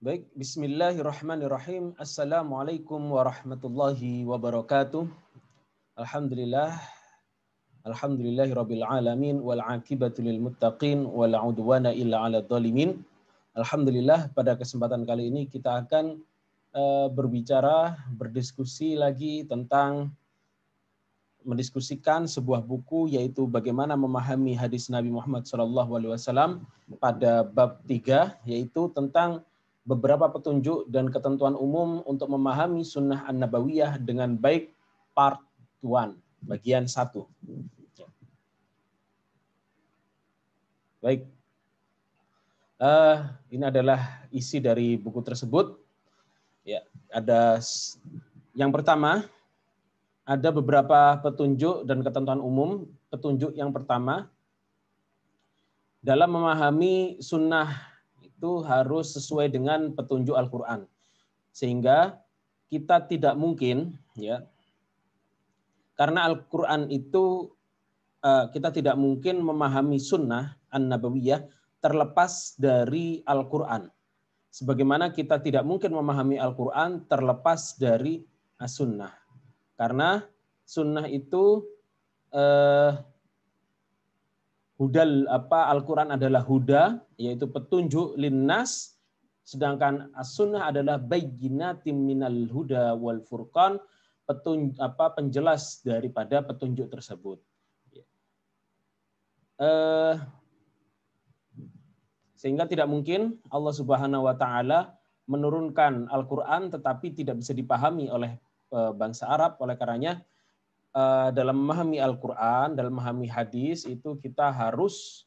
Baik, bismillahirrahmanirrahim. Assalamualaikum warahmatullahi wabarakatuh. Alhamdulillah. Alhamdulillahirabbil alamin wal aqibatu lil muttaqin wala udwana illa 'alal zalimin. Alhamdulillah, pada kesempatan kali ini kita akan berdiskusi lagi tentang mendiskusikan sebuah buku, yaitu bagaimana memahami hadis Nabi Muhammad SAW pada bab 3, yaitu tentang beberapa petunjuk dan ketentuan umum untuk memahami sunnah an-nabawiyah dengan baik, part 1, bagian 1. Baik, ini adalah isi dari buku tersebut. Ya, ada yang pertama, ada beberapa petunjuk dan ketentuan umum. Petunjuk yang pertama, dalam memahami sunnah itu harus sesuai dengan petunjuk Al-Quran. Sehingga kita tidak mungkin, ya, karena Al-Quran itu kita tidak mungkin memahami sunnah an-nabawiyah terlepas dari Al-Quran. Sebagaimana kita tidak mungkin memahami Al-Quran terlepas dari as-sunnah. Karena sunnah itu Al-Quran adalah huda, yaitu petunjuk linnas, sedangkan as-sunnah adalah bayyinatim minal huda wal furqan, penjelas daripada petunjuk tersebut. Sehingga tidak mungkin Allah Subhanahu wa taala menurunkan Al-Quran tetapi tidak bisa dipahami oleh bangsa Arab. Oleh karenanya dalam memahami Al-Quran, dalam memahami hadis itu kita harus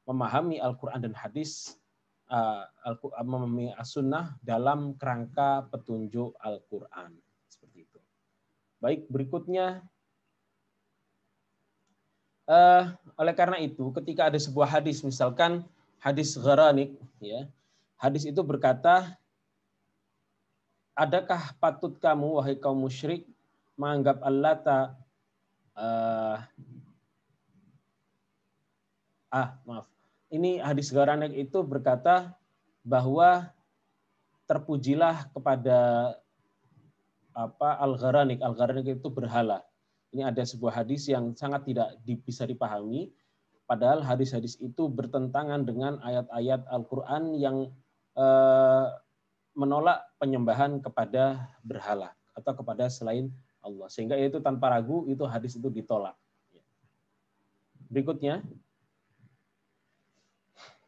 memahami Al-Quran dan hadis, memahami as-sunnah dalam kerangka petunjuk Al-Quran. Seperti itu. Baik, berikutnya, oleh karena itu ketika ada sebuah hadis, misalkan hadis Gharanik, ya, hadis itu berkata, adakah patut kamu wahai kaum musyrik menganggap Allata ini hadis Gharanik itu berkata bahwa terpujilah kepada Al-Gharanik. Al-Gharanik itu berhala. Ini ada sebuah hadis yang sangat tidak bisa dipahami, padahal hadis-hadis itu bertentangan dengan ayat-ayat Al-Quran yang menolak penyembahan kepada berhala atau kepada selain Allah. Sehingga itu tanpa ragu itu hadis itu ditolak. Berikutnya.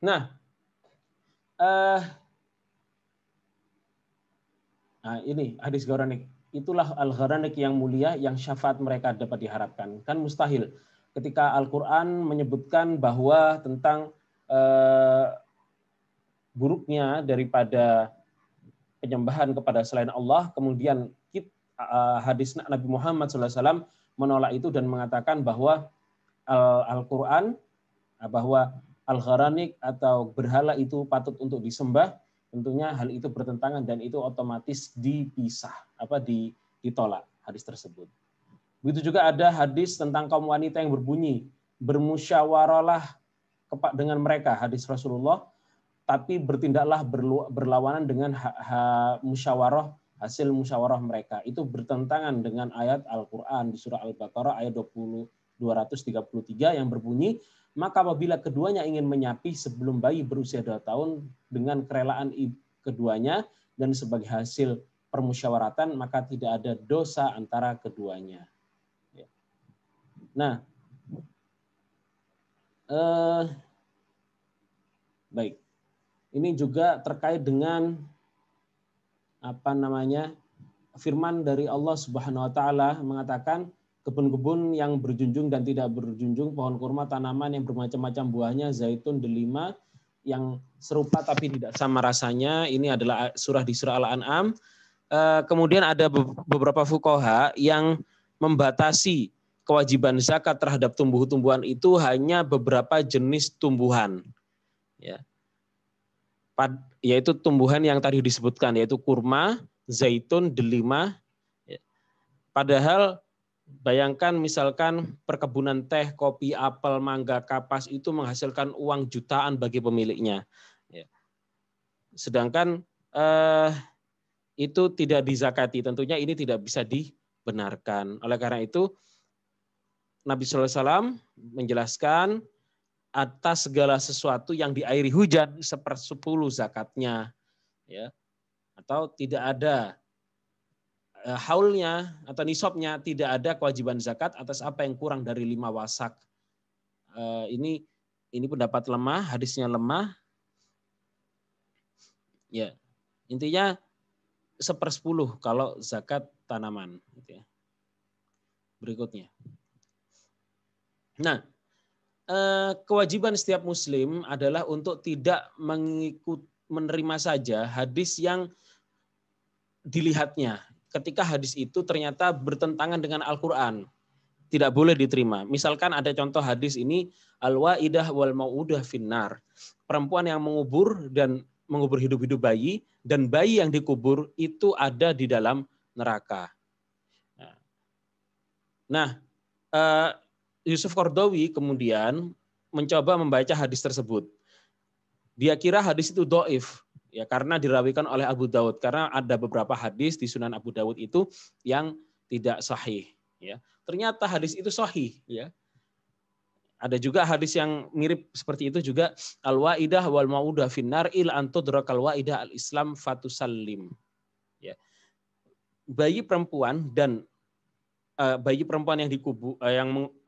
Nah, ini hadis Gharanik. Itulah Al-Gharanik yang mulia, yang syafaat mereka dapat diharapkan. Kan mustahil ketika Al-Quran menyebutkan bahwa tentang buruknya daripada penyembahan kepada selain Allah, kemudian hadis Nabi Muhammad SAW menolak itu dan mengatakan bahwa Al-Quran, bahwa Al-Gharanik atau berhala itu patut untuk disembah. Tentunya hal itu bertentangan dan itu otomatis dipisah, ditolak hadis tersebut. Begitu juga ada hadis tentang kaum wanita yang berbunyi, bermusyawarahlah dengan mereka, hadis Rasulullah, tapi bertindaklah berlawanan dengan hasil musyawarah mereka. Itu bertentangan dengan ayat Al-Quran di surah Al-Baqarah ayat 233 yang berbunyi, maka apabila keduanya ingin menyapi sebelum bayi berusia 2 tahun dengan kerelaan keduanya dan sebagai hasil permusyawaratan, maka tidak ada dosa antara keduanya. Nah, baik. Ini juga terkait dengan firman dari Allah Subhanahu wa taala mengatakan, kebun-kebun yang berjunjung dan tidak berjunjung, pohon kurma, tanaman yang bermacam-macam buahnya, zaitun, delima yang serupa tapi tidak sama rasanya. Ini adalah di surah Al-An'am. Kemudian ada beberapa fuqaha yang membatasi kewajiban zakat terhadap tumbuh-tumbuhan itu hanya beberapa jenis tumbuhan. Ya. Yaitu tumbuhan yang tadi disebutkan, yaitu kurma, zaitun, delima. Padahal bayangkan misalkan perkebunan teh, kopi, apel, mangga, kapas itu menghasilkan uang jutaan bagi pemiliknya. Sedangkan itu tidak dizakati. Tentunya ini tidak bisa dibenarkan. Oleh karena itu Nabi SAW menjelaskan atas segala sesuatu yang diairi hujan 1/10 zakatnya, ya, atau tidak ada haulnya atau nisabnya, tidak ada kewajiban zakat atas apa yang kurang dari 5 wasak. Ini pendapat lemah, hadisnya lemah. Ya, intinya 1/10 kalau zakat tanaman. Berikutnya. Nah, kewajiban setiap muslim adalah untuk tidak menerima saja hadis yang dilihatnya. Ketika hadis itu ternyata bertentangan dengan Al-Quran, tidak boleh diterima. Misalkan ada contoh hadis ini, al-waidah wal mau'udah finnar. Perempuan yang mengubur dan mengubur hidup-hidup bayi, dan bayi yang dikubur itu ada di dalam neraka. Nah, Yusuf Qaradawi kemudian mencoba membaca hadis tersebut. Dia kira hadis itu dhaif, ya, karena dirawikan oleh Abu Daud, karena ada beberapa hadis di Sunan Abu Daud itu yang tidak sahih, ya. Ternyata hadis itu sahih, ya. Ada juga hadis yang mirip seperti itu juga, al-waidah wal maudah finnar il antudrakal waidah al-islam fatusallim, ya. Bayi perempuan yang dikubur,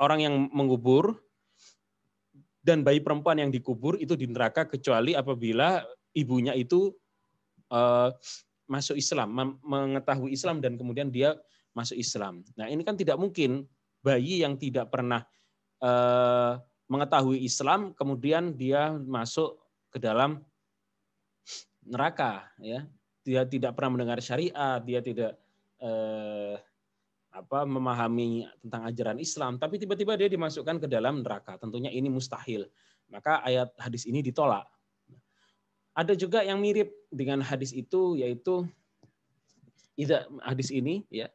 orang yang mengubur dan bayi perempuan yang dikubur itu di neraka kecuali apabila ibunya itu masuk Islam, mengetahui Islam dan kemudian dia masuk Islam. Nah, ini kan tidak mungkin bayi yang tidak pernah mengetahui Islam kemudian dia masuk ke dalam neraka, ya. Dia tidak pernah mendengar syariat, dia tidak memahami tentang ajaran Islam, tapi tiba-tiba dia dimasukkan ke dalam neraka. Tentunya ini mustahil. Maka ayat hadis ini ditolak. Ada juga yang mirip dengan hadis itu, yaitu hadis ini, ya.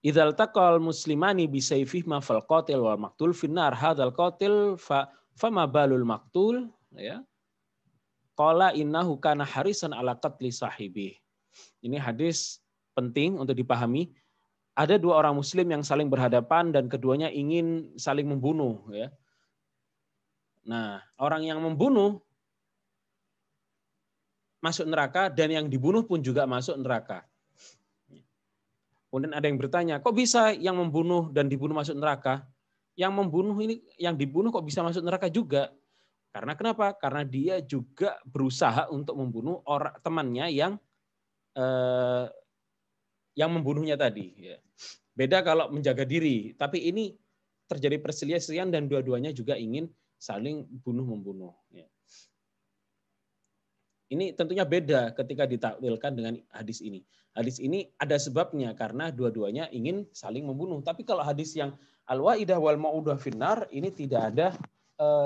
Idzal taqal muslimani bisayfihima fal qatil wal maqtul finnar hadzal qatil fama balul maqtul, ya. Qala innahu kana harisan ala qatli sahibih. Ini hadis penting untuk dipahami. Ada dua orang muslim yang saling berhadapan dan keduanya ingin saling membunuh, ya. Nah, orang yang membunuh masuk neraka dan yang dibunuh pun juga masuk neraka. Kemudian ada yang bertanya, kok bisa yang membunuh dan dibunuh masuk neraka? Yang membunuh ini, yang dibunuh kok bisa masuk neraka juga? Karena kenapa? Karena dia juga berusaha untuk membunuh orang temannya yang membunuhnya tadi. Beda kalau menjaga diri, tapi ini terjadi perselisihan dan dua-duanya juga ingin saling bunuh-membunuh. Ini tentunya beda ketika ditakwilkan dengan hadis ini. Hadis ini ada sebabnya karena dua-duanya ingin saling membunuh. Tapi kalau hadis yang al-waidah wal mau'udah finnar ini tidak ada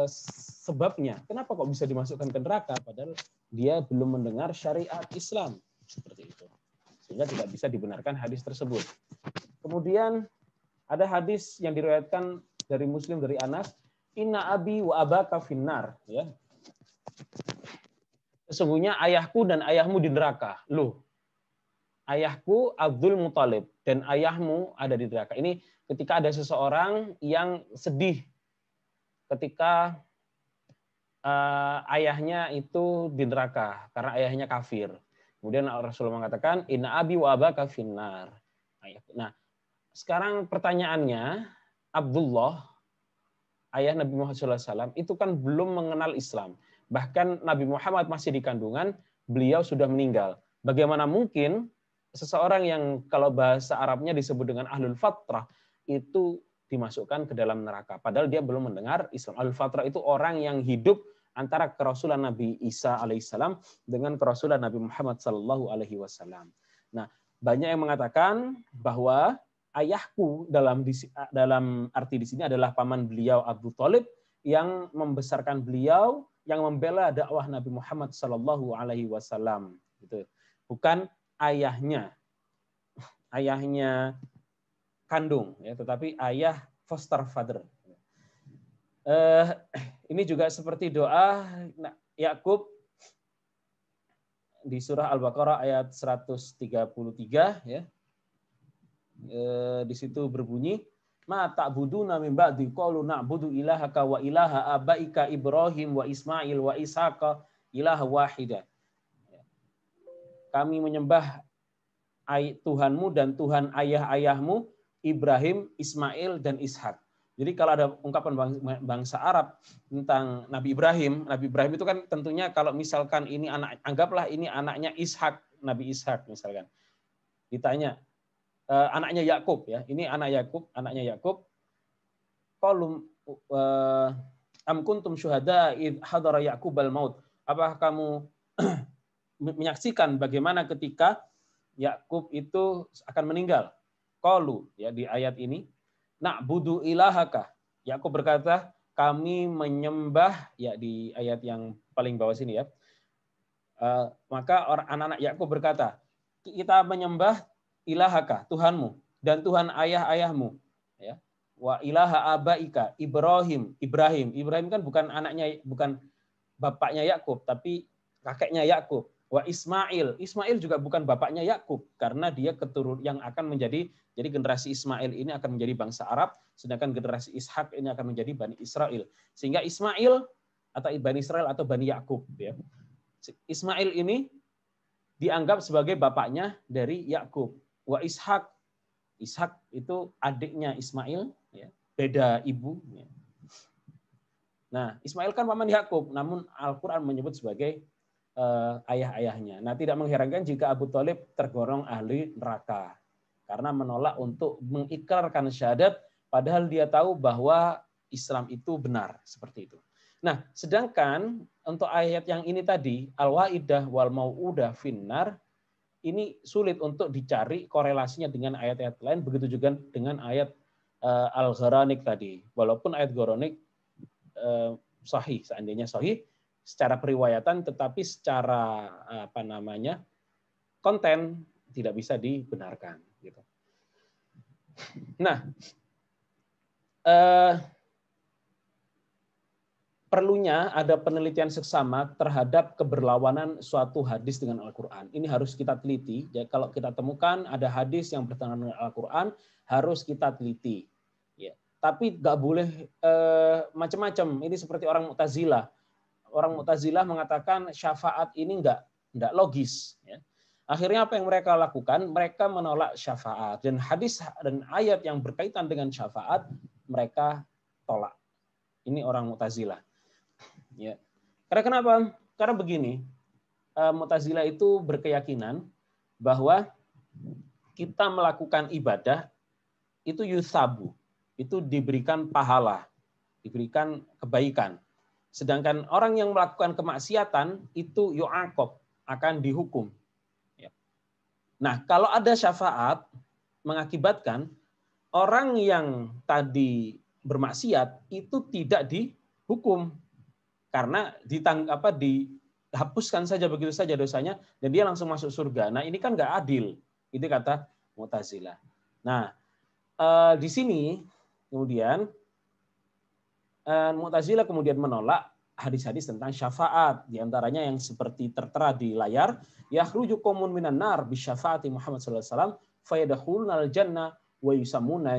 sebabnya. Kenapa kok bisa dimasukkan ke neraka padahal dia belum mendengar syariat Islam seperti itu. Sehingga tidak bisa dibenarkan hadis tersebut. Kemudian ada hadis yang diriwayatkan dari Muslim dari Anas, inna abi wa abaka finnar, ya. Sesungguhnya ayahku dan ayahmu di neraka. Loh. Ayahku Abdul Muthalib dan ayahmu ada di neraka. Ini ketika ada seseorang yang sedih ketika ayahnya itu di neraka karena ayahnya kafir. Kemudian Rasulullah mengatakan inna abi wa abaka finnar. Nah, sekarang pertanyaannya, Abdullah ayah Nabi Muhammad SAW itu kan belum mengenal Islam. Bahkan Nabi Muhammad masih di kandungan, beliau sudah meninggal. Bagaimana mungkin seseorang yang kalau bahasa Arabnya disebut dengan ahlul fatrah itu dimasukkan ke dalam neraka padahal dia belum mendengar Islam. Ahlul fatrah itu orang yang hidup antara kerasulan Nabi Isa alaihissalam dengan kerasulan Nabi Muhammad sallallahu alaihi wasallam. Nah, banyak yang mengatakan bahwa ayahku dalam arti di sini adalah paman beliau Abu Thalib yang membesarkan beliau, yang membela dakwah Nabi Muhammad sallallahu alaihi wasallam, gitu. Bukan ayahnya kandung, ya, tetapi ayah foster father. Ini juga seperti doa Yakub di surah Al-Baqarah ayat 133 ya. Di situ berbunyi, ma ta'buduna min ba'di qalu na'budu ilahaka wa ilaha abaika Ibrahim wa Ismail wa Ishaqa ilaha wahida. Kami menyembah Tuhanmu dan Tuhan ayah-ayahmu Ibrahim, Ismail dan Ishak. Jadi kalau ada ungkapan bangsa Arab tentang Nabi Ibrahim itu kan tentunya kalau misalkan ini anggaplah ini anaknya Ishak, Nabi Ishak misalkan. Ditanya anaknya Yakub ya, ini anaknya Yakub. Qalu am kuntum syuhada id hadara Yaqubal maut. Apakah kamu menyaksikan bagaimana ketika Yakub itu akan meninggal? Qalu ya di ayat ini, na'budu ilahaka. Yakub berkata, kami menyembah ya di ayat yang paling bawah sini ya. Maka anak-anak Yakub berkata, kita menyembah ilahaka, Tuhanmu dan Tuhan ayah-ayahmu ya. Wa ilaha abaika Ibrahim kan bukan bapaknya Yakub tapi kakeknya Yakub. Wa Ismail juga bukan bapaknya Yakub karena dia keturunan yang akan menjadi, jadi generasi Ismail ini akan menjadi bangsa Arab, sedangkan generasi Ishak ini akan menjadi Bani Israel. Sehingga Ismail atau Bani Israel atau Bani Yakub ya. Ismail ini dianggap sebagai bapaknya dari Yakub. Wa Ishak itu adiknya Ismail ya, beda ibu ya. Nah, Ismail kan paman Yakub, namun Al-Qur'an menyebut sebagai ayah-ayahnya. Nah, tidak mengherankan jika Abu Thalib tergolong ahli neraka karena menolak untuk mengikrarkan syahadat padahal dia tahu bahwa Islam itu benar, seperti itu. Nah, sedangkan untuk ayat yang ini tadi, al-waidah wal mau'udah finnar, ini sulit untuk dicari korelasinya dengan ayat-ayat lain, begitu juga dengan ayat Al-Gharanik tadi. Walaupun ayat Gharanik sahih, seandainya sahih secara periwayatan, tetapi secara konten tidak bisa dibenarkan. Gitu. Nah, perlunya ada penelitian seksama terhadap keberlawanan suatu hadis dengan Al-Quran. Ini harus kita teliti. Jadi kalau kita temukan ada hadis yang bertentangan dengan Al-Quran, harus kita teliti. Ya. Tapi nggak boleh macam-macam. Ini seperti orang Mu'tazilah. Orang Mu'tazilah mengatakan syafaat ini enggak logis. Ya. Akhirnya apa yang mereka lakukan? Mereka menolak syafaat. Dan hadis dan ayat yang berkaitan dengan syafaat, mereka tolak. Ini orang Mu'tazilah. Ya. Karena kenapa? Karena begini, Mu'tazilah itu berkeyakinan bahwa kita melakukan ibadah, itu yusabu, itu diberikan pahala, diberikan kebaikan. Sedangkan orang yang melakukan kemaksiatan itu yu'aqab, akan dihukum. Nah, kalau ada syafaat mengakibatkan orang yang tadi bermaksiat itu tidak dihukum karena dihapuskan saja begitu saja dosanya dan dia langsung masuk surga. Nah, ini kan nggak adil. Itu kata Mu'tazilah. Nah, di sini kemudian Mu'tazilah kemudian menolak hadis-hadis tentang syafaat, di antaranya yang seperti tertera di layar, yakhruju qaumun minan nar bi syafaati Muhammad sallallahu alaihi wasallam fayadkhulunal jannah wa yusammuna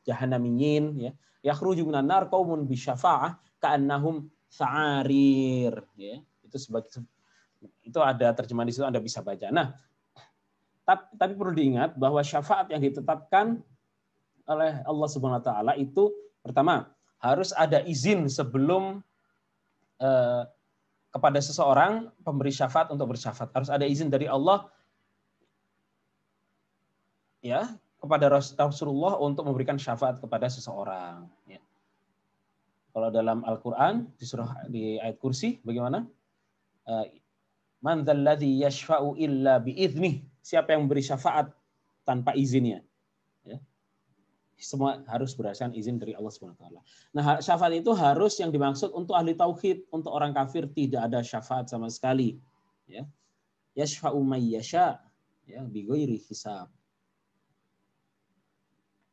jahannamiyyin ya. Yakhruju minan nar qaumun bi syafaah ka'annahum sa'arir ya. Itu ada terjemahan di situ, Anda bisa baca. Nah, tapi perlu diingat bahwa syafaat yang ditetapkan oleh Allah Subhanahu wa taala itu pertama, harus ada izin sebelum kepada seseorang pemberi syafaat untuk bersyafaat. Harus ada izin dari Allah ya kepada Rasulullah untuk memberikan syafaat kepada seseorang. Ya. Kalau dalam Al-Quran di ayat kursi bagaimana? Man dzalladzi yashfa'u illa bi'idznih. Siapa yang memberi syafaat tanpa izinnya? Ya. Semua harus berdasarkan izin dari Allah Subhanahu wa taala. Nah, syafaat itu harus yang dimaksud untuk ahli tauhid, untuk orang kafir tidak ada syafaat sama sekali. Ya. Yashfa'u may yasha ya bi ghairi hisab.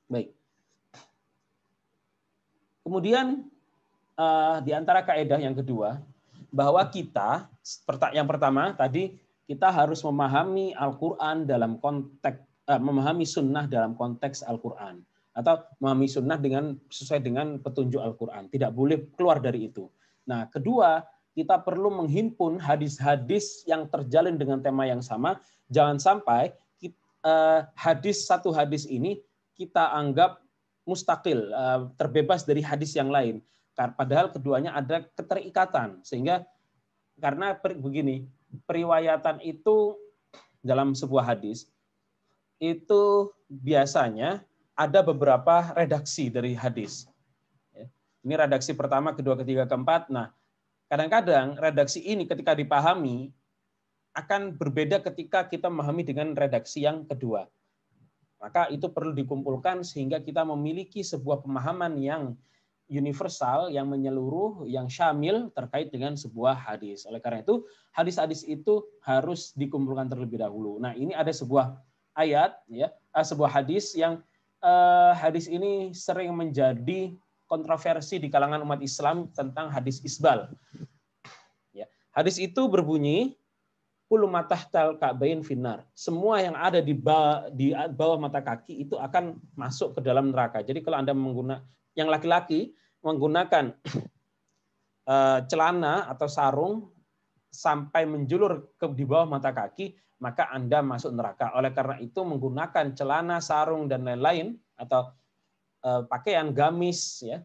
Baik. Kemudian di antara kaidah yang kedua, bahwa kita yang pertama tadi kita harus memahami Al-Qur'an dalam konteks memahami sunnah dalam konteks Al-Qur'an atau memahami sunnah sesuai dengan petunjuk Al-Qur'an. Tidak boleh keluar dari itu. Nah, kedua, kita perlu menghimpun hadis-hadis yang terjalin dengan tema yang sama. Jangan sampai satu hadis ini kita anggap mustakil, terbebas dari hadis yang lain. Padahal keduanya ada keterikatan. Sehingga karena begini, periwayatan itu dalam sebuah hadis itu biasanya ada beberapa redaksi dari hadis. Ini redaksi pertama, kedua, ketiga, keempat. Nah, kadang-kadang redaksi ini ketika dipahami akan berbeda ketika kita memahami dengan redaksi yang kedua. Maka itu perlu dikumpulkan sehingga kita memiliki sebuah pemahaman yang universal, yang menyeluruh, yang syamil terkait dengan sebuah hadis. Oleh karena itu, hadis-hadis itu harus dikumpulkan terlebih dahulu. Nah, ini ada sebuah ayat, ya, sebuah hadis yang hadis ini sering menjadi kontroversi di kalangan umat Islam tentang hadis isbal. Ya, hadis itu berbunyi, kullu ma tahtal ka'bain finnar. Semua yang ada di bawah mata kaki itu akan masuk ke dalam neraka. Jadi kalau Anda yang laki-laki menggunakan celana atau sarung sampai menjulur di bawah mata kaki, maka Anda masuk neraka. Oleh karena itu menggunakan celana, sarung dan lain-lain atau pakaian gamis ya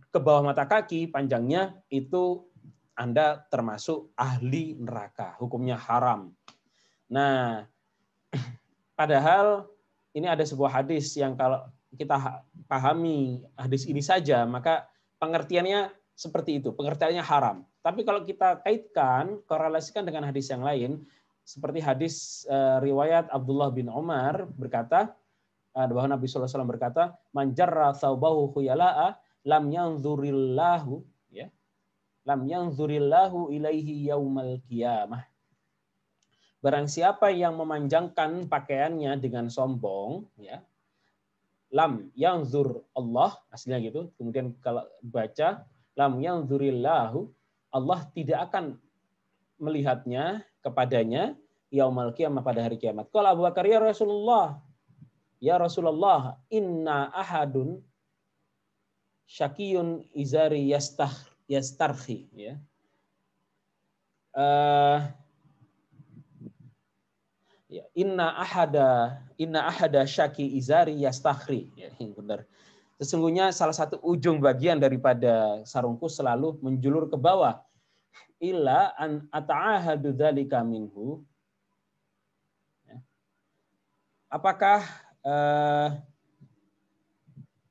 ke bawah mata kaki panjangnya itu Anda termasuk ahli neraka, hukumnya haram. Nah, padahal ini ada sebuah hadis yang kalau kita pahami hadis ini saja, maka pengertiannya seperti itu, pengertiannya haram. Tapi kalau kita kaitkan, korelasikan dengan hadis yang lain, seperti hadis riwayat Abdullah bin Umar berkata, bahwa Nabi SAW berkata, man jarra thawbahu khuyala'a lam yanzurillahu ya lam yanzurillahu ilaihi yaumal qiyamah. Barang siapa yang memanjangkan pakaiannya dengan sombong, ya, lam yanzur Allah, aslinya gitu. Kemudian kalau baca lam yanzurillahu, Allah tidak akan melihatnya kepadanya yaumal qiyamah, pada hari kiamat. Qala Abu Bakar, ya Rasulullah, inna ahadun syakiyun izari yastarhi, ya. Inna ahada syaki izari yastakhri, ya, yang benar. Sesungguhnya salah satu ujung bagian daripada sarungku selalu menjulur ke bawah. Illa an ata'ahadu dzalika minhu. Apakah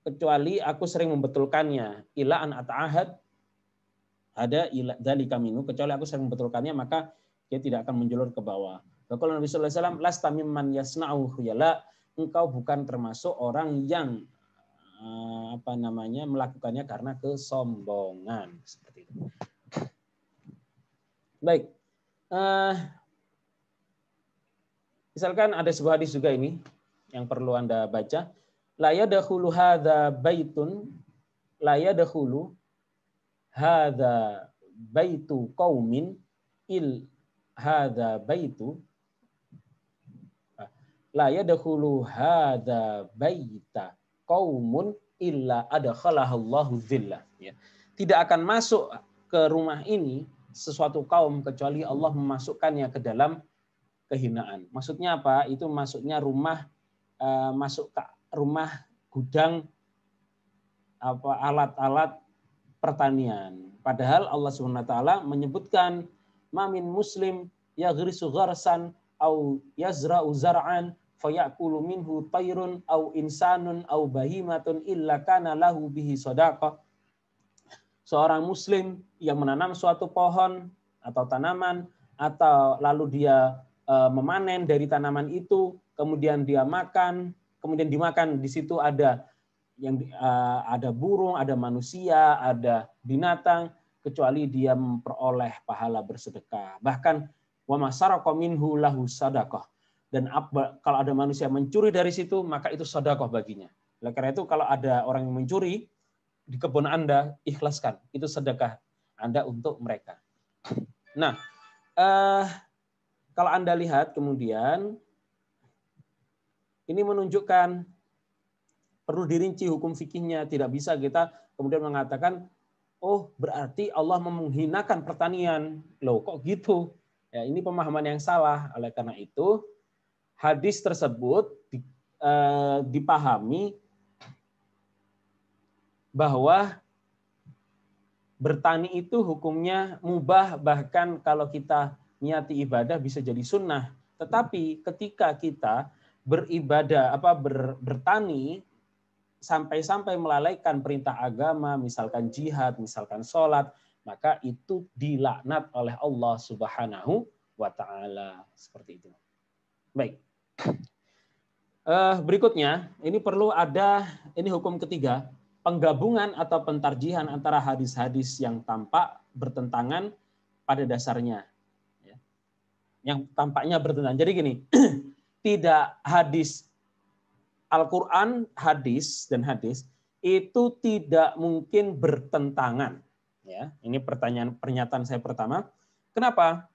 kecuali aku sering membetulkannya. Illa an ata'ahad ada ila dzalika minhu, kecuali aku sering membetulkannya, maka dia tidak akan menjulur ke bawah. Kalau Nabi sallallahu alaihi wasallam, lasta mimman yasna'u khuyala, engkau bukan termasuk orang yang melakukannya karena kesombongan, seperti itu. Baik. Misalkan ada sebuah hadis juga ini yang perlu Anda baca. La yadkhulu hadza baitun la yadkhulu hadza baitu qaumin il hadza baitu la yadkhulu hadza baita qaumun illa adkhalallahu dzillah, ya. Tidak akan masuk ke rumah ini sesuatu kaum kecuali Allah memasukkannya ke dalam kehinaan. Maksudnya apa? Itu maksudnya rumah masuk ke rumah gudang alat-alat pertanian. Padahal Allah Subhanahu wa taala menyebutkan mamin muslim yaghrisu gharsan au yazra'u zar'an fayakulu minhu tayrun au insanun au bahimatun illa kana lahu bihi shadaqah. Seorang muslim yang menanam suatu pohon atau tanaman, atau lalu dia memanen dari tanaman itu, kemudian dia makan, kemudian dimakan, di situ ada burung, ada manusia, ada binatang, kecuali dia memperoleh pahala bersedekah. Bahkan wa masaraqa minhu lahu sadaqah. Dan kalau ada manusia mencuri dari situ, maka itu sedekah baginya. Oleh karena itu kalau ada orang yang mencuri di kebun Anda, ikhlaskan, itu sedekah. Anda untuk mereka. Nah, kalau Anda lihat kemudian, ini menunjukkan perlu dirinci hukum fikihnya. Tidak bisa kita kemudian mengatakan, oh berarti Allah menghinakan pertanian. Loh kok gitu? Ya, ini pemahaman yang salah. Oleh karena itu, hadis tersebut dipahami bahwa bertani itu hukumnya mubah, bahkan kalau kita niati ibadah bisa jadi sunnah. Tetapi ketika kita beribadah bertani sampai-sampai melalaikan perintah agama, misalkan jihad, misalkan sholat, maka itu dilaknat oleh Allah Subhanahu wa taala. Seperti itu. Baik. Berikutnya, ini perlu ada hukum ketiga, penggabungan atau pentarjihan antara hadis-hadis yang tampak bertentangan pada dasarnya. Yang tampaknya bertentangan. Jadi gini, tidak hadis Al-Quran, hadis dan hadis itu tidak mungkin bertentangan. Ya, ini pernyataan saya pertama. Kenapa?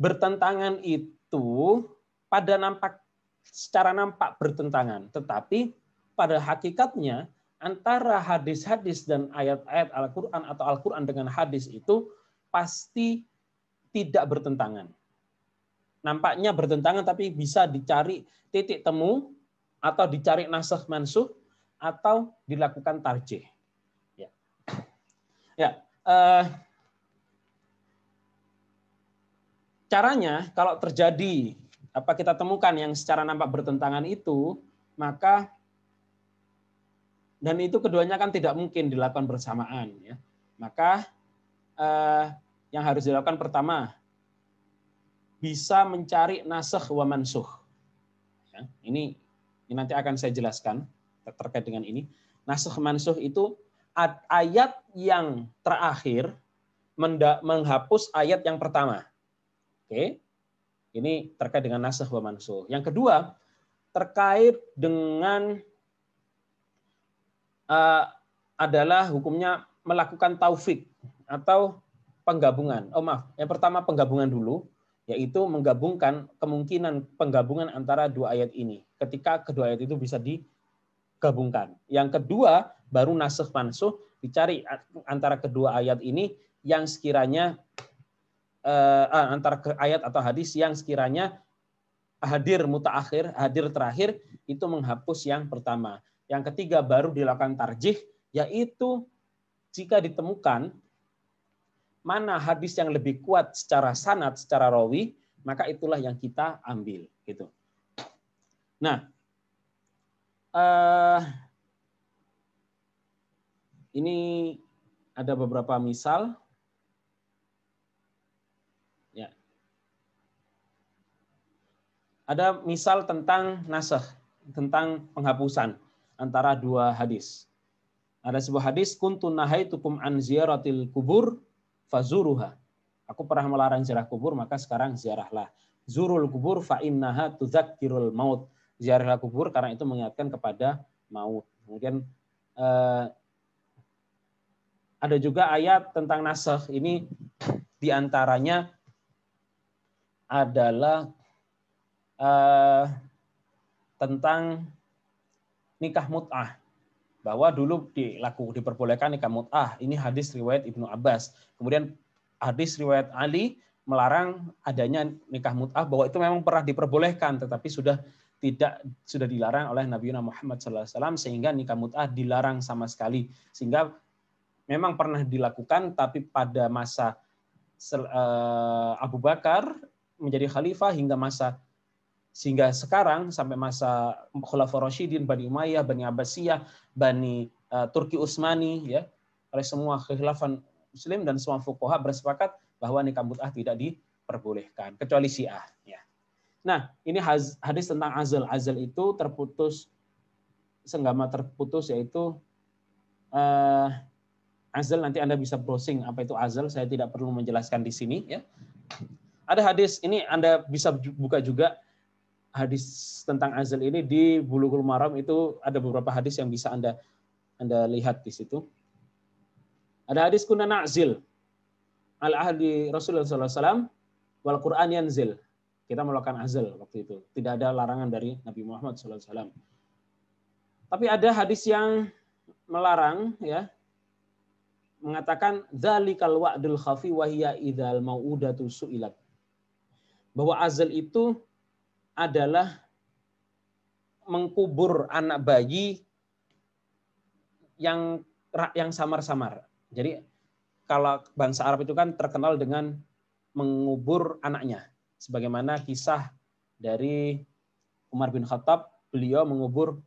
Bertentangan itu secara nampak bertentangan, tetapi pada hakikatnya antara hadis-hadis dan ayat-ayat Al-Quran atau Al-Quran dengan hadis itu pasti tidak bertentangan. Nampaknya bertentangan, tapi bisa dicari titik temu atau dicari nasakh mansuh atau dilakukan tarjih. Caranya kalau terjadi kita temukan yang secara nampak bertentangan itu, maka dan itu keduanya kan tidak mungkin dilakukan bersamaan, ya. Maka yang harus dilakukan pertama, bisa mencari nasakh wa mansukh. Ya, ini nanti akan saya jelaskan terkait dengan ini. Nasakh mansukh itu ayat yang terakhir menghapus ayat yang pertama. Oke. Ini terkait dengan nasakh wa mansukh. Yang kedua, terkait dengan adalah hukumnya melakukan taufik atau penggabungan. Yang pertama penggabungan dulu, yaitu menggabungkan kemungkinan penggabungan antara dua ayat ini. Ketika kedua ayat itu bisa digabungkan. Yang kedua, baru nasakh mansukh, dicari antara kedua ayat ini yang sekiranya antara ayat atau hadis yang sekiranya hadir mutaakhir, hadir terakhir, itu menghapus yang pertama. Yang ketiga baru dilakukan tarjih, yaitu jika ditemukan mana hadis yang lebih kuat secara sanad, secara rawi, maka itulah yang kita ambil. Gitu. Nah, ini ada beberapa misal. Ya. Ada misal tentang nasakh, tentang penghapusan antara dua hadis. Ada sebuah hadis, kuntu nahaitukum an ziyaratil kubur fazuruha. Aku pernah melarang ziarah kubur, maka sekarang ziarahlah. Zurul kubur fa innaha tudzakirul maut. Ziarahlah kubur karena itu mengingatkan kepada maut. Kemudian ada juga ayat tentang nasakh. Ini diantaranya adalah tentang nikah mut'ah. Bahwa dulu diperbolehkan nikah mut'ah. Ini hadis riwayat Ibnu Abbas. Kemudian hadis riwayat Ali melarang adanya nikah mut'ah, bahwa itu memang pernah diperbolehkan, tetapi sudah dilarang oleh Nabi Muhammad SAW, sehingga nikah mut'ah dilarang sama sekali. Sehingga memang pernah dilakukan, tapi pada masa Abu Bakar menjadi khalifah sehingga sekarang sampai masa Khulafaur Rasyidin, Bani Umayyah, Bani Abbasiyah, Bani Turki Utsmani, ya, oleh semua khilafan Muslim dan semua fuqaha bersepakat bahwa nikah mut'ah tidak diperbolehkan kecuali Syiah. Ya. Nah, ini hadis tentang azal. Azal itu terputus, senggama terputus, yaitu azal. Nanti Anda bisa browsing apa itu azal. Saya tidak perlu menjelaskan di sini. Ya. Ada hadis ini Anda bisa buka juga. Hadis tentang azal ini di Bulughul Maram, itu ada beberapa hadis yang bisa Anda lihat di situ. Ada hadis kunna na'zil al ahdi Rasulullah sallallahu alaihi wasallam wal Qur'an yanzil. Kita melakukan azal waktu itu. Tidak ada larangan dari Nabi Muhammad sallallahu alaihi wasallam. Tapi ada hadis yang melarang, ya, mengatakan dzalikal wa'dul khafi wa hiya idzal mau'udatu su'ilat. Bahwa azal itu adalah mengkubur anak bayi yang samar-samar. Jadi kalau bangsa Arab itu kan terkenal dengan mengubur anaknya. Sebagaimana kisah dari Umar bin Khattab, beliau mengubur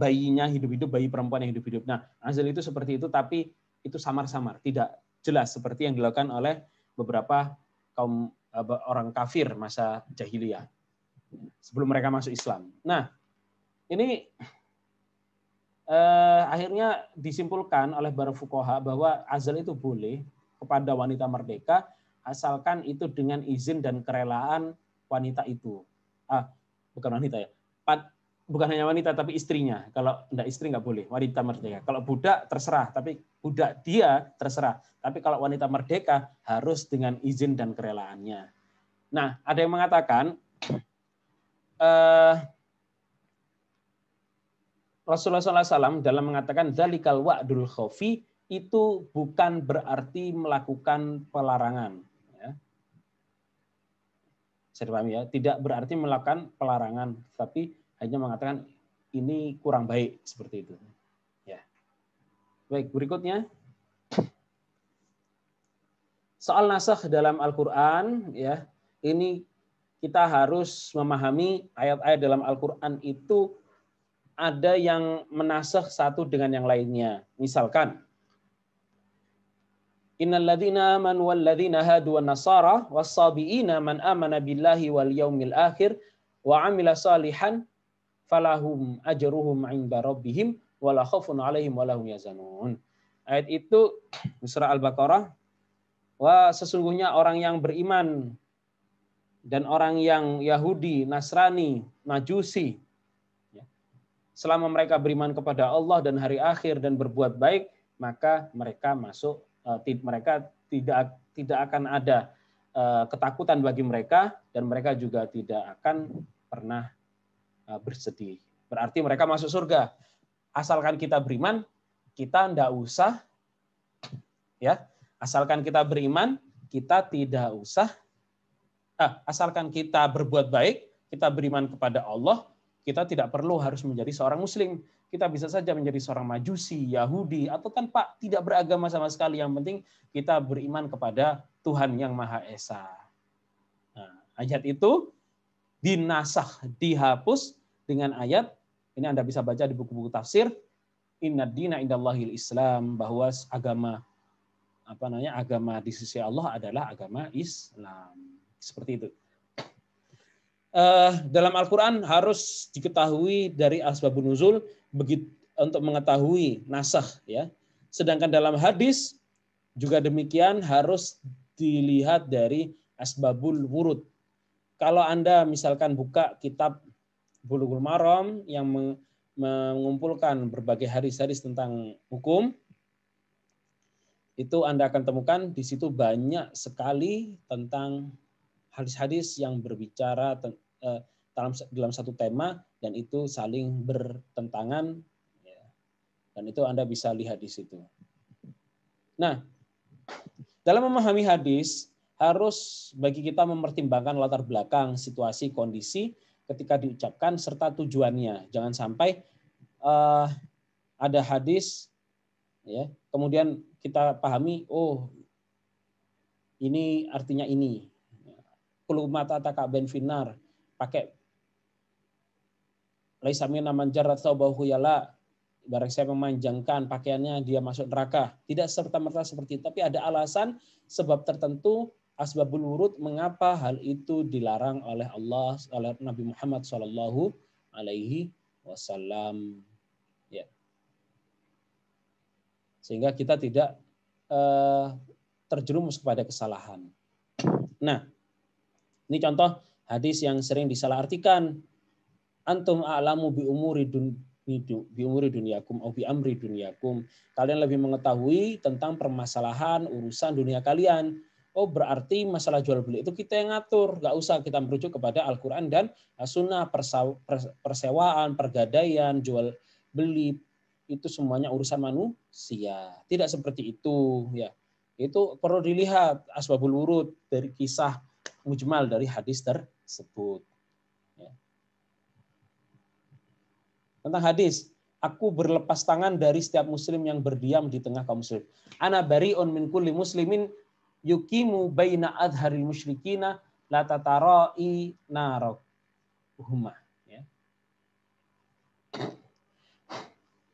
bayinya hidup-hidup, bayi perempuan yang hidup-hidup. Nah, azal itu seperti itu, tapi itu samar-samar, tidak jelas seperti yang dilakukan oleh beberapa kaum orang kafir masa jahiliyah sebelum mereka masuk Islam. Nah, ini akhirnya disimpulkan oleh para fuqaha bahwa azal itu boleh kepada wanita merdeka asalkan itu dengan izin dan kerelaan wanita itu. Bukan wanita ya. Bukan hanya wanita tapi istrinya. Kalau enggak istri enggak boleh, wanita merdeka. Kalau budak terserah, tapi budak dia terserah. Tapi kalau wanita merdeka harus dengan izin dan kerelaannya. Nah, ada yang mengatakan Rasulullah SAW dalam mengatakan dzalikal wa'dul khafi itu bukan berarti melakukan pelarangan. Ya. Saya pahami ya, tidak berarti melakukan pelarangan, tapi hanya mengatakan ini kurang baik seperti itu. Ya. Baik, berikutnya soal nasakh dalam Al-Qur'an, ya. Ini kita harus memahami ayat-ayat dalam Al-Qur'an itu ada yang menasakh satu dengan yang lainnya. Misalkan innal ladzina amanu wal ladzina hadu wan nasara was-sabiina man amana billahi wal yaumil akhir wa 'amila salihan falahum ajruhum 'inda rabbihim wala khaufun 'alaihim wala hum yahzanun. Ayat itu surah Al-Baqarah, wa sesungguhnya orang yang beriman dan orang yang Yahudi, Nasrani, Majusi, selama mereka beriman kepada Allah dan hari akhir dan berbuat baik, maka mereka mereka tidak akan ada ketakutan bagi mereka dan mereka juga tidak akan pernah bersedih. Berarti mereka masuk surga. Asalkan kita beriman, kita tidak usah, ya. Asalkan kita beriman, kita tidak usah. Asalkan kita berbuat baik, kita beriman kepada Allah, kita tidak perlu harus menjadi seorang Muslim. Kita bisa saja menjadi seorang Majusi, Yahudi, atau tanpa tidak beragama sama sekali. Yang penting kita beriman kepada Tuhan yang Maha Esa. Nah, ayat itu dinasakh, dihapus dengan ayat, ini Anda bisa baca di buku-buku tafsir, Innad dina indallahil Islam, bahwa agama di sisi Allah adalah agama Islam. Seperti itu. Dalam Al-Quran harus diketahui dari asbabun nuzul untuk mengetahui nasakh, ya. Sedangkan dalam hadis juga demikian harus dilihat dari asbabul wurud. Kalau Anda misalkan buka kitab Bulughul Maram yang mengumpulkan berbagai hadis-hadis tentang hukum, itu Anda akan temukan di situ banyak sekali tentang hadis-hadis yang berbicara dalam satu tema dan itu saling bertentangan, ya. Dan itu Anda bisa lihat di situ. Nah, dalam memahami hadis harus bagi kita mempertimbangkan latar belakang, situasi, kondisi ketika diucapkan serta tujuannya. Jangan sampai ada hadis, ya, kemudian kita pahami, oh ini artinya ini. Kul mata taka ben finar, pakai laisa minna man jarrat thawbahu yala, barang siapa memanjangkan pakaiannya dia masuk neraka. Tidak serta-merta seperti itu, tapi ada alasan sebab tertentu, asbabul wurud mengapa hal itu dilarang oleh Allah, oleh Nabi Muhammad sallallahu alaihi wasallam, ya. Sehingga kita tidak terjerumus kepada kesalahan. Nah, ini contoh hadis yang sering disalahartikan. Antum a'lamu bi umuri bi umuri dunyakum au bi amri dunyakum. Kalian lebih mengetahui tentang permasalahan urusan dunia kalian. Oh, berarti masalah jual beli itu kita yang ngatur, nggak usah kita merujuk kepada Al-Qur'an dan Sunnah. Persewaan, pergadaian, jual beli itu semuanya urusan manusia. Tidak seperti itu, ya. Itu perlu dilihat asbabul wurud dari kisah mujmal dari hadis tersebut. Ya. Tentang hadis, aku berlepas tangan dari setiap muslim yang berdiam di tengah kaum muslim. Ana bari'un min kulli muslimin yukimu baina adharil musyrikina la tatara'i narohuma. Ya.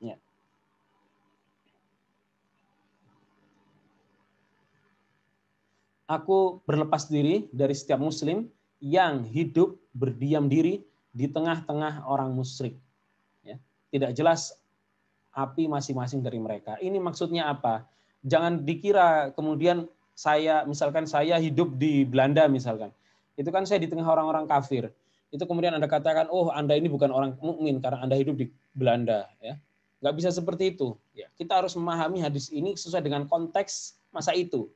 Ya. Aku berlepas diri dari setiap muslim yang hidup berdiam diri di tengah-tengah orang musyrik. Ya. Tidak jelas api masing-masing dari mereka. Ini maksudnya apa? Jangan dikira kemudian misalkan saya hidup di Belanda misalkan. Itu kan saya di tengah orang-orang kafir. Itu kemudian Anda katakan, oh Anda ini bukan orang mukmin karena Anda hidup di Belanda. Ya. Nggak bisa seperti itu. Ya. Kita harus memahami hadis ini sesuai dengan konteks masa itu.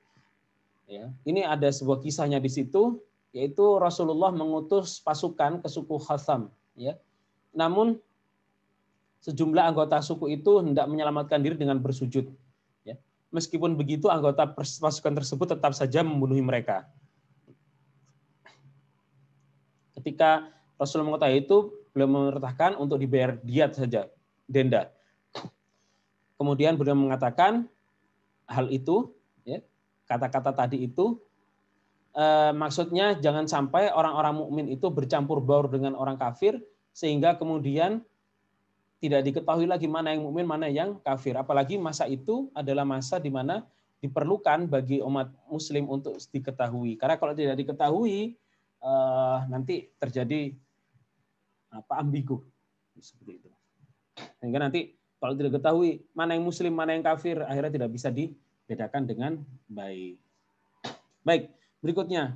Ya. Ini ada sebuah kisahnya di situ, yaitu Rasulullah mengutus pasukan ke suku Khatham. Ya. Namun sejumlah anggota suku itu hendak menyelamatkan diri dengan bersujud. Ya. Meskipun begitu, anggota pasukan tersebut tetap saja membunuhi mereka. Ketika Rasul mengetahui itu, beliau memerintahkan untuk dibayar diat saja, denda. Kemudian beliau mengatakan hal itu, ya, kata-kata tadi itu, maksudnya jangan sampai orang-orang mukmin itu bercampur baur dengan orang kafir, sehingga kemudian tidak diketahui lagi mana yang mukmin, mana yang kafir. Apalagi masa itu adalah masa di mana diperlukan bagi umat muslim untuk diketahui. Karena kalau tidak diketahui, nanti terjadi ambigu seperti itu. Sehingga nanti kalau tidak diketahui mana yang muslim, mana yang kafir, akhirnya tidak bisa dibedakan dengan baik. Baik, berikutnya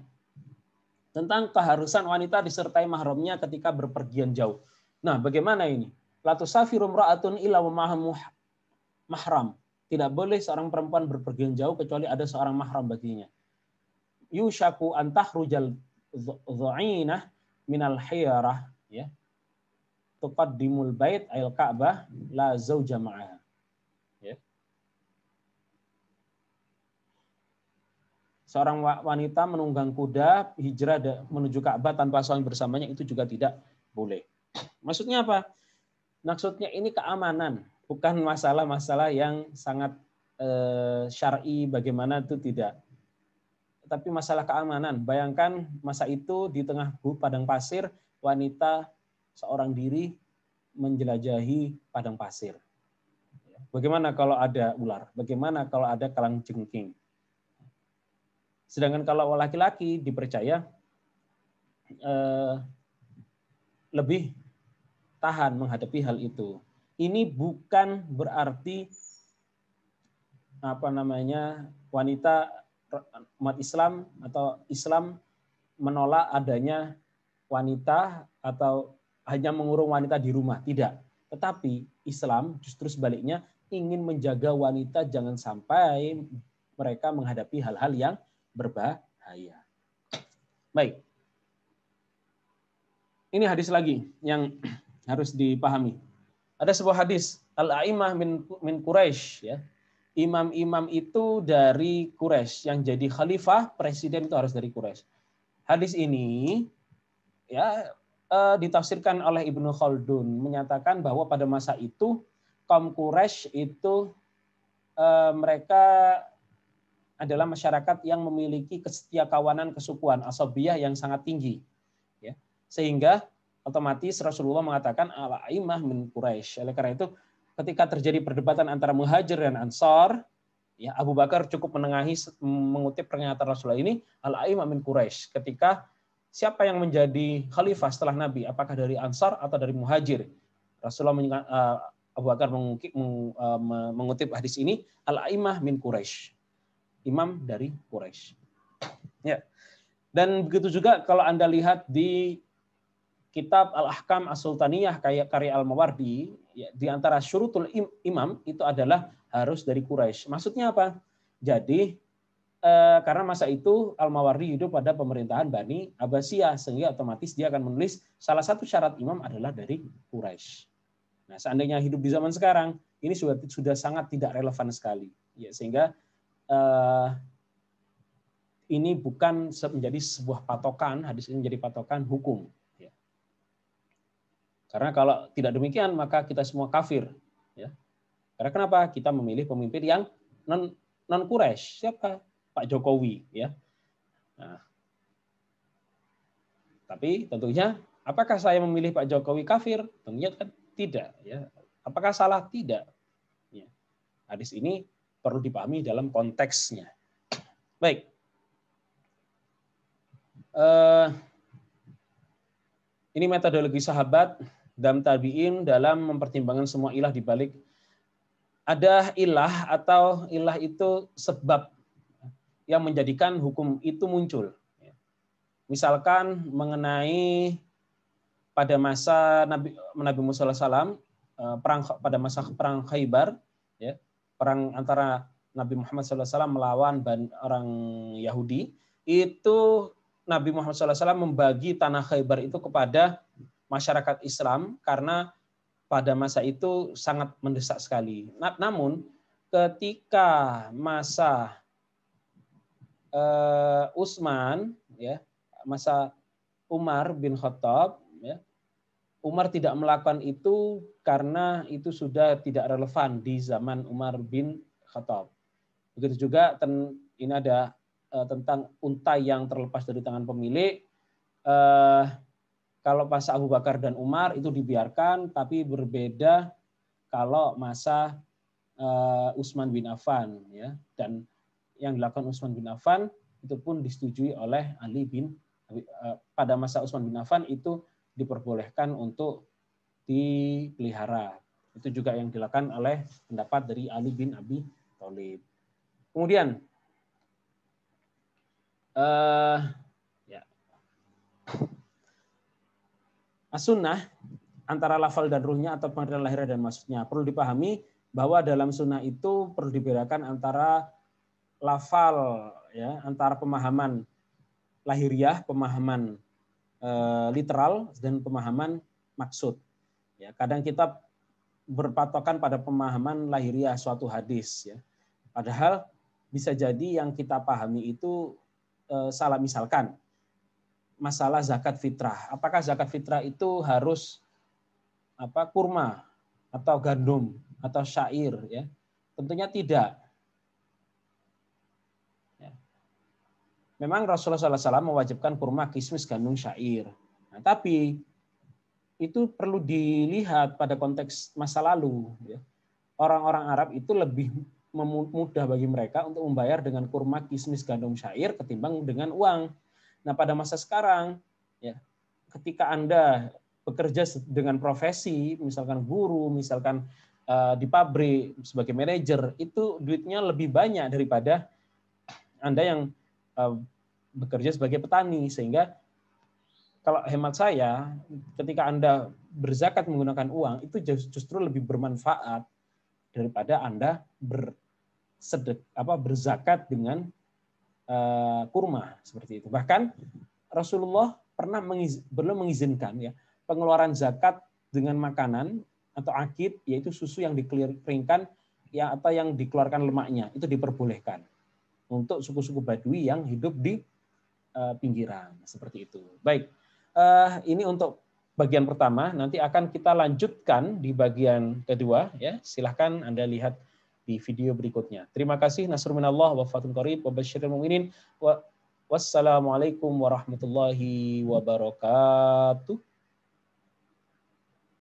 tentang keharusan wanita disertai mahramnya ketika berpergian jauh. Nah, bagaimana ini? La tusafiru imra'atun illa wa mahram. Tidak boleh seorang perempuan berpergian jauh kecuali ada seorang mahram baginya. Yushaku an takhrujal dha'inah minal hiyarah, ya. Tuqaddimul bait al Ka'bah la zauja ma'aha. Ya. Seorang wanita menunggang kuda hijrah menuju Ka'bah tanpa suami bersamanya itu juga tidak boleh. Maksudnya apa? Maksudnya ini keamanan, bukan masalah-masalah yang sangat syar'i bagaimana itu tidak. Tapi masalah keamanan. Bayangkan masa itu di tengah padang pasir, wanita seorang diri menjelajahi padang pasir. Bagaimana kalau ada ular? Bagaimana kalau ada kalajengking? Sedangkan kalau laki-laki dipercaya lebih tahan menghadapi hal itu. Ini bukan berarti wanita umat Islam atau Islam menolak adanya wanita atau hanya mengurung wanita di rumah. Tidak. Tetapi Islam justru sebaliknya ingin menjaga wanita jangan sampai mereka menghadapi hal-hal yang berbahaya. Baik. Ini hadis lagi yang harus dipahami. Ada sebuah hadis, Al-A'imah min Quraisy, ya. Imam-imam itu dari Quraisy, yang jadi khalifah, presiden itu harus dari Quraisy. Hadis ini ya ditafsirkan oleh Ibnu Khaldun, menyatakan bahwa pada masa itu kaum Quraisy itu mereka adalah masyarakat yang memiliki kesetiakawanan kesukuan asabiyah yang sangat tinggi, ya. Sehingga otomatis Rasulullah mengatakan al-a'imah min Quraisy. Oleh karena itu ketika terjadi perdebatan antara Muhajir dan Ansar, ya Abu Bakar cukup mengutip pernyataan Rasulullah ini al-a'imah min Quraisy. Ketika siapa yang menjadi khalifah setelah Nabi, apakah dari Ansar atau dari Muhajir? Rasulullah Abu Bakar mengutip hadis ini al-a'imah min Quraisy. Imam dari Quraisy. Ya. Dan begitu juga kalau Anda lihat di kitab Al-Ahkam As-Sultaniyah karya Al-Mawardi, ya, di antara syurutul imam itu adalah harus dari Quraisy. Maksudnya apa? Jadi karena masa itu Al-Mawardi hidup pada pemerintahan Bani Abbasiyah, sehingga otomatis dia akan menulis salah satu syarat imam adalah dari Quraisy. Nah, seandainya hidup di zaman sekarang, ini sudah sangat tidak relevan sekali. Ya, sehingga ini bukan menjadi sebuah patokan, hadis ini menjadi patokan hukum. Ya. Karena kalau tidak demikian, maka kita semua kafir. Ya. Karena kenapa? Kita memilih pemimpin yang non Quraisy. Siapa? Pak Jokowi. Ya. Nah, tapi tentunya, apakah saya memilih Pak Jokowi kafir? Tentunya kan tidak. Ya. Apakah salah? Tidak. Ya. Hadis ini perlu dipahami dalam konteksnya. Baik. Ini metodologi sahabat dan tabi'in dalam mempertimbangkan semua ilah di balik. Ada ilah atau ilah itu sebab yang menjadikan hukum itu muncul. Misalkan mengenai pada masa Nabi Musa SAW, pada masa perang Khaybar, ya, perang antara Nabi Muhammad SAW melawan orang Yahudi, itu Nabi Muhammad SAW membagi tanah Khaybar itu kepada masyarakat Islam karena pada masa itu sangat mendesak sekali. Namun ketika masa Utsman, ya, masa Umar bin Khattab, ya, Umar tidak melakukan itu karena itu sudah tidak relevan di zaman Umar bin Khattab. Begitu juga ini ada tentang unta yang terlepas dari tangan pemilik. Kalau pas Abu Bakar dan Umar itu dibiarkan, tapi berbeda kalau masa Utsman bin Affan, ya. Dan yang dilakukan Utsman bin Affan itu pun disetujui oleh Ali bin pada masa Utsman bin Affan itu diperbolehkan untuk dipelihara. Itu juga yang dilakukan oleh pendapat dari Ali bin Abi Thalib. Kemudian ya. As-sunnah antara lafal dan ruhnya atau pengertian lahiriah dan maksudnya. Perlu dipahami bahwa dalam sunnah itu perlu dibedakan antara lafal, ya, antara pemahaman lahiriah, pemahaman literal, dan pemahaman maksud. Ya, kadang kita berpatokan pada pemahaman lahiriah suatu hadis, ya. Padahal bisa jadi yang kita pahami itu salah. Misalkan masalah zakat fitrah. Apakah zakat fitrah itu harus kurma atau gandum atau syair, ya? Tentunya tidak. Ya. Memang Rasulullah SAW mewajibkan kurma, kismis, gandum, syair. Nah, tapi itu perlu dilihat pada konteks masa lalu. Ya. Orang-orang Arab itu lebih mudah bagi mereka untuk membayar dengan kurma, kismis, gandum, syair ketimbang dengan uang. Nah, pada masa sekarang, ya, ketika Anda bekerja dengan profesi, misalkan guru, misalkan di pabrik sebagai manajer, itu duitnya lebih banyak daripada Anda yang bekerja sebagai petani. Sehingga kalau hemat saya, ketika Anda berzakat menggunakan uang, itu justru lebih bermanfaat daripada Anda berzakat dengan kurma seperti itu. Bahkan Rasulullah belum mengizinkan, ya, pengeluaran zakat dengan makanan atau akid, yaitu susu yang dikeringkan, ya, atau yang dikeluarkan lemaknya, itu diperbolehkan untuk suku-suku Badui yang hidup di pinggiran seperti itu. Baik, ini untuk bagian pertama. Nanti akan kita lanjutkan di bagian kedua. Ya, silahkan Anda lihat di video berikutnya. Terima kasih. Nasrun minallah wa fathun qarib wa basyiril mu'minin. Wassalamualaikum warahmatullahi wabarakatuh.